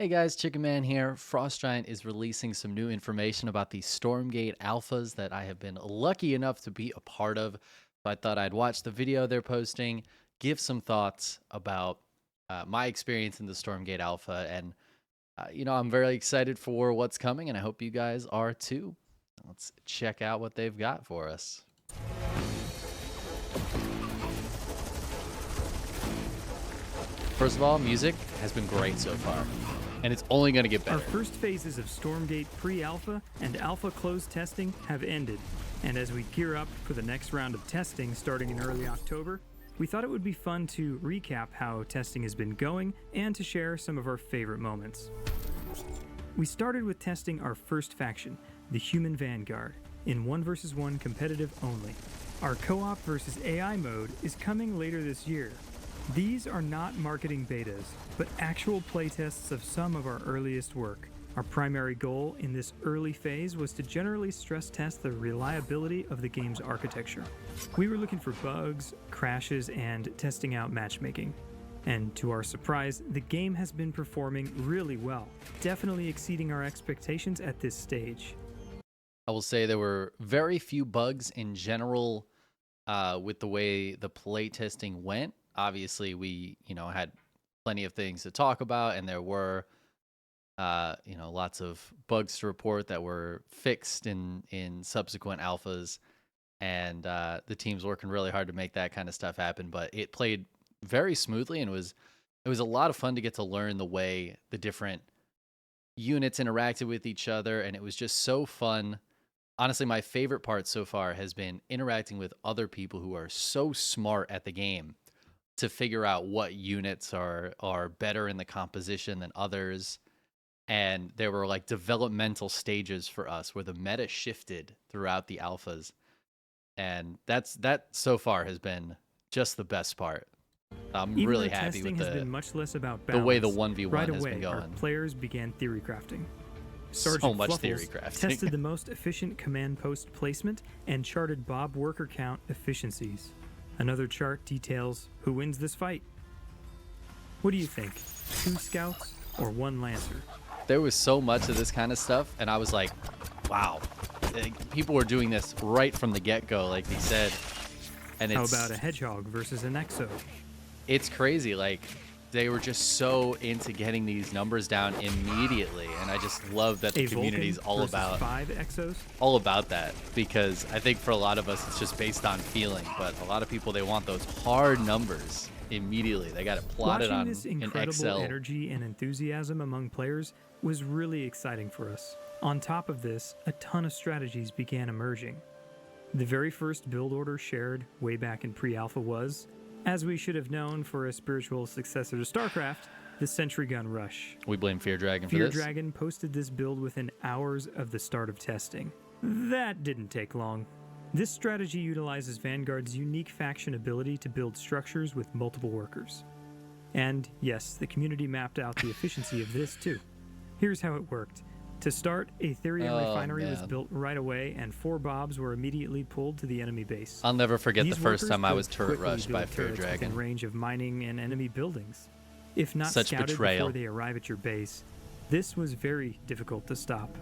Hey guys, Chicken Man here. Frost Giant is releasing some new information about the Stormgate alphas that I have been lucky enough to be a part of. So I thought I'd watch the video they're posting, give some thoughts about my experience in the Stormgate alpha. And, I'm very excited for what's coming, and I hope you guys are too. Let's check out what they've got for us. First of all, music has been great so far, and it's only going to get better. Our first phases of Stormgate pre-alpha and alpha closed testing have ended, and as we gear up for the next round of testing starting in early October, we thought it would be fun to recap how testing has been going and to share some of our favorite moments. We started with testing our first faction, the Human Vanguard, in 1 vs 1 competitive only. Our co-op versus AI mode is coming later this year. These are not marketing betas, but actual playtests of some of our earliest work. Our primary goal in this early phase was to generally stress test the reliability of the game's architecture. We were looking for bugs, crashes, and testing out matchmaking. And to our surprise, the game has been performing really well, definitely exceeding our expectations at this stage. I will say there were very few bugs in general with the way the playtesting went. Obviously, we, had plenty of things to talk about, and there were, lots of bugs to report that were fixed in subsequent alphas, and the team's working really hard to make that kind of stuff happen. But it played very smoothly, and it was a lot of fun to get to learn the way the different units interacted with each other, and it was just so fun. Honestly, my favorite part so far has been interacting with other people who are so smart at the game to figure out what units are better in the composition than others. And there were like developmental stages for us where the meta shifted throughout the alphas. And that so far has been just the best part. I'm Even really though happy testing with has been much less about the way the balance, 1v1 right has been away our going. players began theory crafting. So Sergeant much Fluffles theory crafting. tested the most efficient command post placement and charted Bob worker count efficiencies. Another chart details who wins this fight. What do you think? 2 scouts or 1 lancer? There was so much of this kind of stuff, and I was like, wow. People were doing this right from the get-go, like they said. And How about a hedgehog versus an exo? It's crazy. Like, they were just so into getting these numbers down immediately, and I just love that the community's all about 5 exos? all about that, because I think for a lot of us it's just based on feeling, but a lot of people, they want those hard numbers immediately. They got it plotted Watching on this in incredible Excel. energy and enthusiasm among players was really exciting for us. On top of this, a ton of strategies began emerging. The very first build order shared way back in pre-alpha was, as we should have known for a spiritual successor to StarCraft, the Sentry Gun Rush. We blame Fear Dragon for Fear this. Dragon posted this build within hours of the start of testing. That didn't take long. This strategy utilizes Vanguard's unique faction ability to build structures with multiple workers. And yes, the community mapped out the efficiency of this too. Here's how it worked. To start, a Therium refinery was built right away, and 4 Bobs were immediately pulled to the enemy base. I'll never forget These the first workers time I could was turret quickly rushed by build Fear turrets Dragon. within range of mining and enemy buildings. If not Such scouted betrayal. before they arrive at your base, this was very difficult to stop.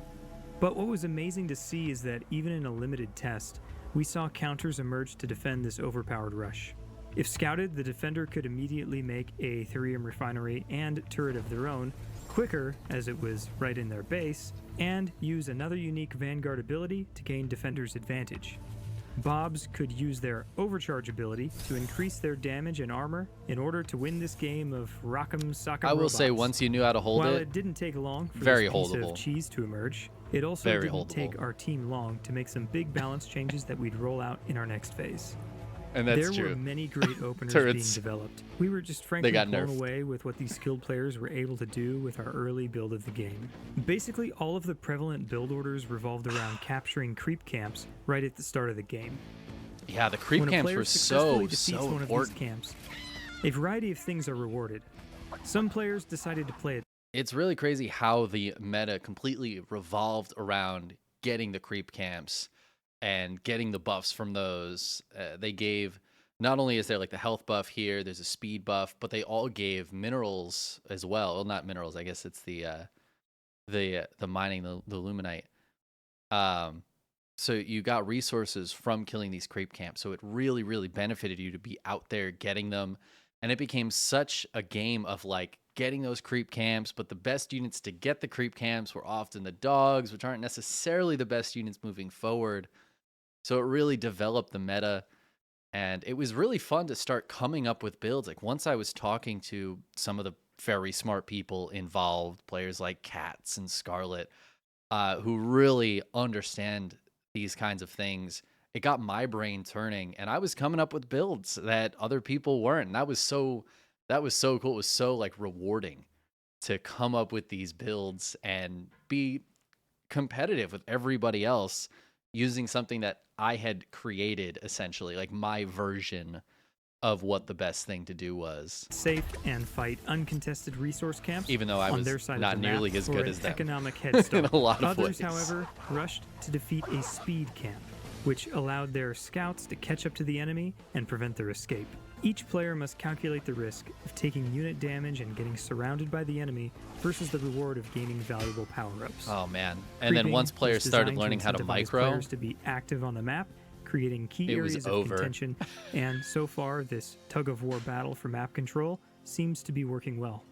But what was amazing to see is that even in a limited test, we saw counters emerge to defend this overpowered rush. If scouted, the defender could immediately make a Therium refinery and turret of their own, quicker as it was right in their base, and use another unique Vanguard ability to gain defender's advantage. Bobs could use their overcharge ability to increase their damage and armor in order to win this game of Rock'em Sock'em I will Robots. say, once you knew how to hold While it, it didn't take long for very this piece holdable. of cheese to emerge, it also Very didn't holdable. take our team long to make some big balance changes that we'd roll out in our next phase. and that's There true. were many great openers being Turrets. developed. We were just frankly got blown nerfed. away with what these skilled players were able to do with our early build of the game. Basically, all of the prevalent build orders revolved around capturing creep camps right at the start of the game. Yeah, the creep When a camps player were successfully so defeats one of these important. camps, a variety of things are rewarded. Some players decided to play it It's really crazy how the meta completely revolved around getting the creep camps and getting the buffs from those. They gave not only is there like the health buff here, there's a speed buff, but they all gave minerals as well. Well, not minerals, I guess it's the mining, the luminite. Um, so you got resources from killing these creep camps. So it really, really benefited you to be out there getting them. And it became such a game of like getting those creep camps, but the best units to get the creep camps were often the dogs, which aren't necessarily the best units moving forward. So it really developed the meta. And it was really fun to start coming up with builds. Like once I was talking to some of the very smart people involved, players like Cats and Scarlet, who really understand these kinds of things, it got my brain turning, and I was coming up with builds that other people weren't. And that was so cool. It was so like rewarding to come up with these builds and be competitive with everybody else using something that I had created, essentially, like my version of what the best thing to do was. Safe and fight uncontested resource camps, even though I on was their side not of the nearly map as for good an as them economic head start. in a lot of Others, ways. however, rushed to defeat a speed camp, which allowed their scouts to catch up to the enemy and prevent their escape. Each player must calculate the risk of taking unit damage and getting surrounded by the enemy versus the reward of gaining valuable power-ups. Oh man! And then Creeping once players was started designed learning how to incentivize micro, players to be active on the map, creating key it was areas of over. contention, and so far this tug-of-war battle for map control seems to be working well.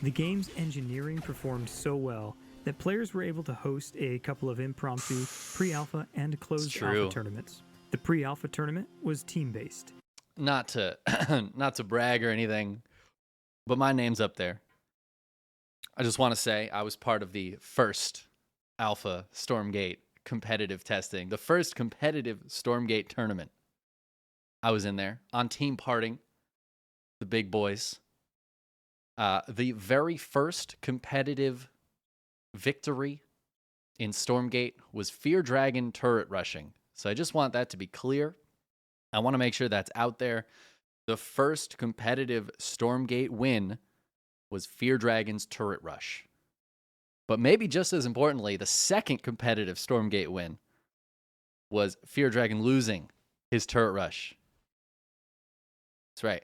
The game's engineering performed so well that players were able to host a couple of impromptu pre-alpha and closed alpha tournaments. The pre-alpha tournament was team-based. Not to not to brag or anything, but my name's up there. I just want to say I was part of the first alpha Stormgate competitive testing, the first competitive Stormgate tournament. I was in there on team parting, the big boys. The very first competitive victory in Stormgate was Fear Dragon turret rushing. So I just want that to be clear. I want to make sure that's out there. The first competitive Stormgate win was Fear Dragon's turret rush. But maybe just as importantly, the second competitive Stormgate win was Fear Dragon losing his turret rush. That's right.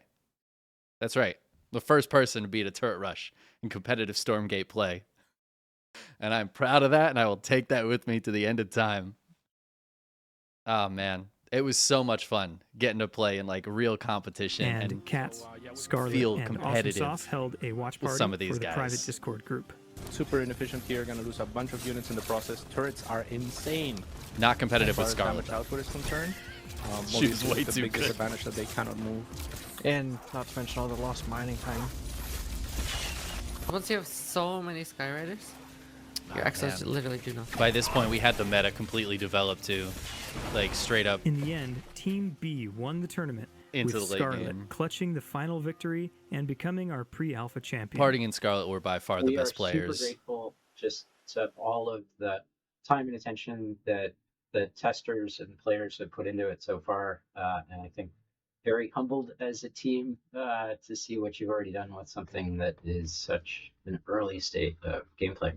That's right. The first person to beat a turret rush in competitive Stormgate play. And I'm proud of that, and I will take that with me to the end of time. Oh, man. It was so much fun getting to play in like real competition and Cats, Scarlet, feel and competitive Awesome Sauce held a watch party some of these for the guys. private Discord group. Super inefficient here, gonna lose a bunch of units in the process. Turrets are insane. Not competitive with As far as Scarlet. damage output is concerned, She's way the too big good. disadvantage that they cannot move. And not to mention all the lost mining time. Once you have so many Skyriders, your Oh, Exos man. literally do nothing. By this point, we had the meta completely developed too. Like straight up In the end, Team B won the tournament, into with the late Scarlet game. clutching the final victory and becoming our pre-alpha champion. Parting and Scarlet were by far the We best are players. super grateful just to all of the time and attention that the testers and players have put into it so far, and I think very humbled as a team to see what you've already done with something that is such an early state of gameplay.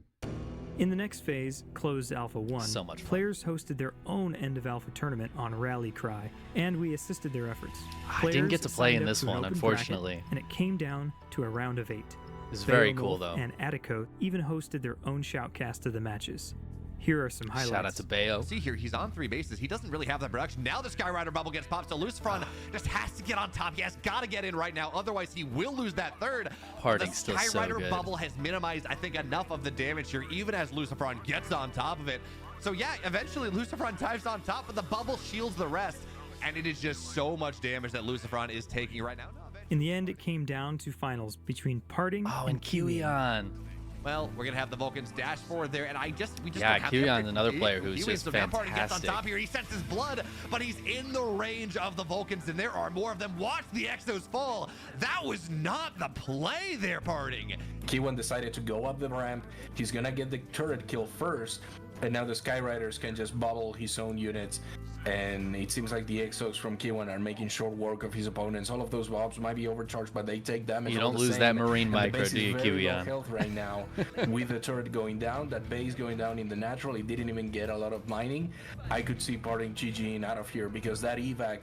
In the next phase, Closed Alpha 1, So much fun. players hosted their own End of Alpha tournament on Rally Cry, and we assisted their efforts. I didn't get to Players play signed in up this to an one, open unfortunately. bracket, and it came down to a round of 8. It's very Vale cool North though. And Attico even hosted their own shoutcast of the matches. Here are some highlights. Shout out to Bayo. See here, he's on 3 bases. He doesn't really have that production. Now the Skyrider bubble gets popped, so Lucifron just has to get on top. He has got to get in right now, otherwise he will lose that third. Parting's The still so Skyrider good. bubble has minimized, I think, enough of the damage here, even as Lucifron gets on top of it. So yeah, eventually Lucifron dives on top, but the bubble shields the rest, and it is just so much damage that Lucifron is taking right now. In the end, it came down to finals between Parting Oh, and and Kiwion. Well, we're gonna have the Vulcans dashboard there, and we just Yeah, don't have Kiwion's to another player who's Kiwion's just the Vampire gets on fantastic. top here. He sets his blood, but he's in the range of the Vulcans, and there are more of them. Watch the Exos fall. That was not the play there, Parting. Kiwan decided to go up the ramp. He's gonna get the turret kill first, and now the Skyriders can just bubble his own units. And it seems like the Exos from Kiwan are making short work of his opponents. All of those mobs might be overcharged, but they take damage. You all don't the lose same. that Marine And the micro, base do you, is very low Kiwion? health right now with the turret going down. That base going down in the natural. It didn't even get a lot of mining. I could see Parting GGing out of here because that evac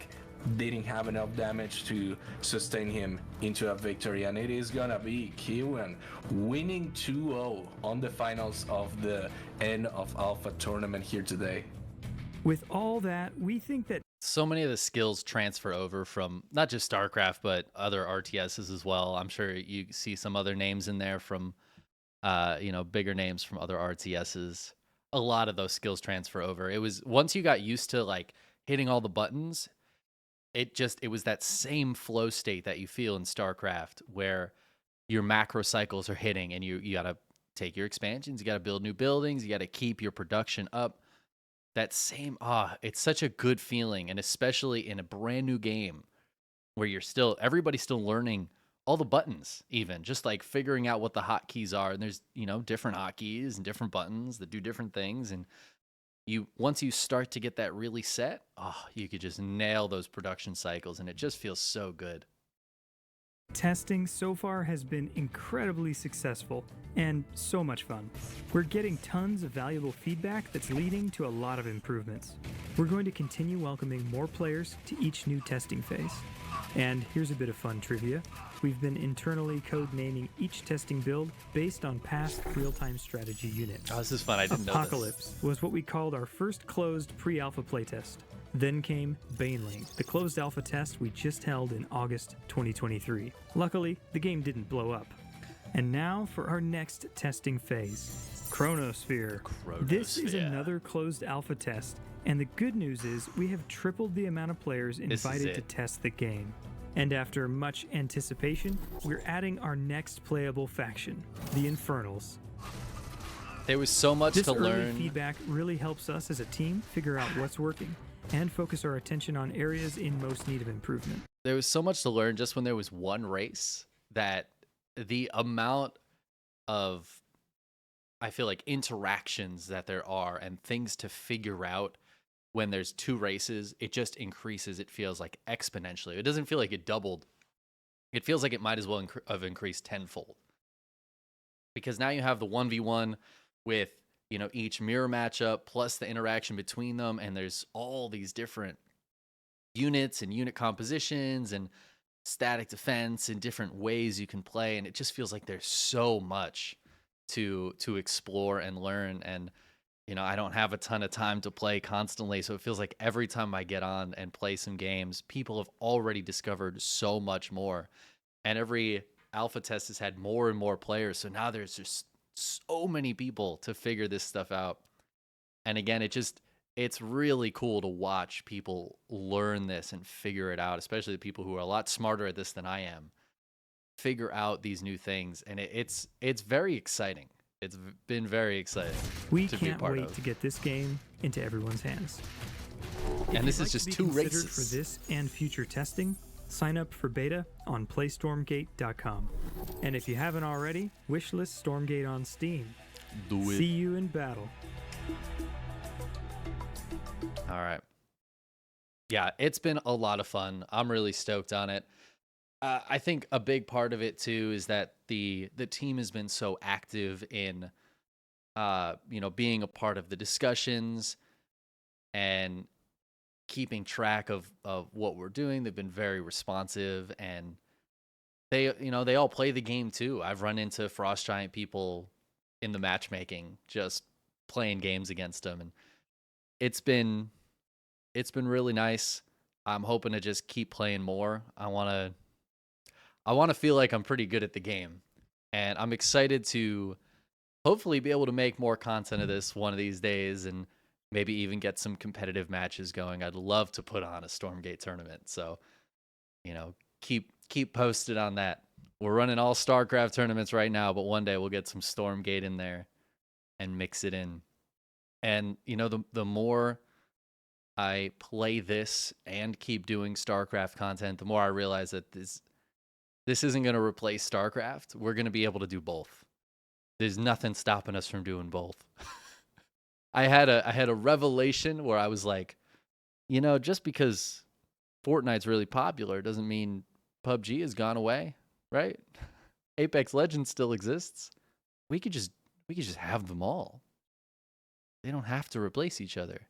didn't have enough damage to sustain him into a victory. And it is gonna be Kiwan winning 2-0 on the finals of the end of Alpha tournament here today. With all that, we think that So many of the skills transfer over from not just StarCraft, but other RTSs as well. I'm sure you see some other names in there from, bigger names from other RTSs. A lot of those skills transfer over. It was once you got used to like hitting all the buttons, it was that same flow state that you feel in StarCraft where your macro cycles are hitting and you got to take your expansions, you got to build new buildings, you got to keep your production up. That same it's such a good feeling, and especially in a brand new game where everybody's still learning all the buttons, even just like figuring out what the hotkeys are. And there's, different hotkeys and different buttons that do different things. And once you start to get that really set, you could just nail those production cycles, and it just feels so good. testing so far has been incredibly successful and so much fun. We're getting tons of valuable feedback that's leading to a lot of improvements. We're going to continue welcoming more players to each new testing phase. And here's a bit of fun trivia. We've been internally code-naming each testing build based on past real-time strategy units. Oh, this is fun. I didn't know Apocalypse was what we called our first closed pre-alpha playtest. Then came Baneling, the closed alpha test we just held in August 2023. Luckily, the game didn't blow up. And now for our next testing phase, Chronosphere. This is another closed alpha test, and the good news is we have tripled the amount of players invited to test the game. And after much anticipation, we're adding our next playable faction, the Infernals. There was so much to learn. This early feedback really helps us as a team figure out what's working and focus our attention on areas in most need of improvement. There was so much to learn just when there was one race, that the amount of, I feel like, interactions that there are and things to figure out when there's two races, it just increases. It feels like exponentially. It doesn't feel like it doubled. It feels like it might as well have increased tenfold. Because now you have the 1v1 with, each mirror matchup plus the interaction between them, and there's all these different units and unit compositions and static defense and different ways you can play, and it just feels like there's so much to explore and learn. And I don't have a ton of time to play constantly, so it feels like every time I get on and play some games, people have already discovered so much more, and every alpha test has had more and more players, so now there's just so many people to figure this stuff out. And again, it's really cool to watch people learn this and figure it out, especially the people who are a lot smarter at this than I am, figure out these new things. And it's very exciting. It's been very exciting. We can't wait to get this game into everyone's hands. And this is just 2 races. For this and future testing, sign up for beta on playstormgate.com. And if you haven't already, wishlist Stormgate on Steam. Do it. See you in battle. All right. Yeah, it's been a lot of fun. I'm really stoked on it. I think a big part of it too is that the team has been so active in being a part of the discussions and keeping track of what we're doing. They've been very responsive, and they all play the game too. I've run into Frost Giant people in the matchmaking, just playing games against them, and it's been really nice. I'm hoping to just keep playing more. I want to feel like I'm pretty good at the game, and I'm excited to hopefully be able to make more content of this one of these days, and maybe even get some competitive matches going. I'd love to put on a Stormgate tournament. So, keep posted on that. We're running all StarCraft tournaments right now, but one day we'll get some Stormgate in there and mix it in. And, the more I play this and keep doing StarCraft content, the more I realize that this isn't going to replace StarCraft. We're going to be able to do both. There's nothing stopping us from doing both. I had a revelation where I was like, just because Fortnite's really popular doesn't mean PUBG has gone away, right? Apex Legends still exists. We could just have them all. They don't have to replace each other.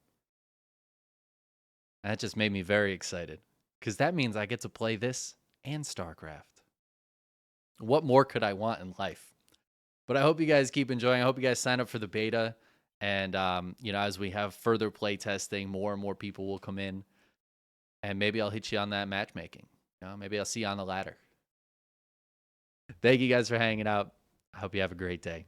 That just made me very excited. because that means I get to play this and StarCraft. What more could I want in life? But I hope you guys keep enjoying. I hope you guys sign up for the beta. And, as we have further play testing, more and more people will come in. And maybe I'll hit you on that matchmaking. Maybe I'll see you on the ladder. Thank you guys for hanging out. I hope you have a great day.